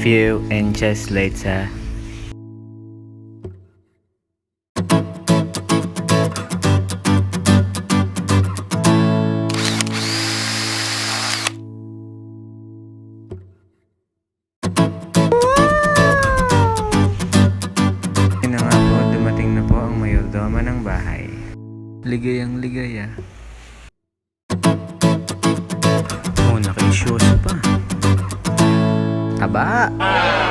few inches later. Yun na nga po, dumating na po ang mayordoma ng bahay. Ligayang ligaya. Oh, naka-shoes pa. Aba!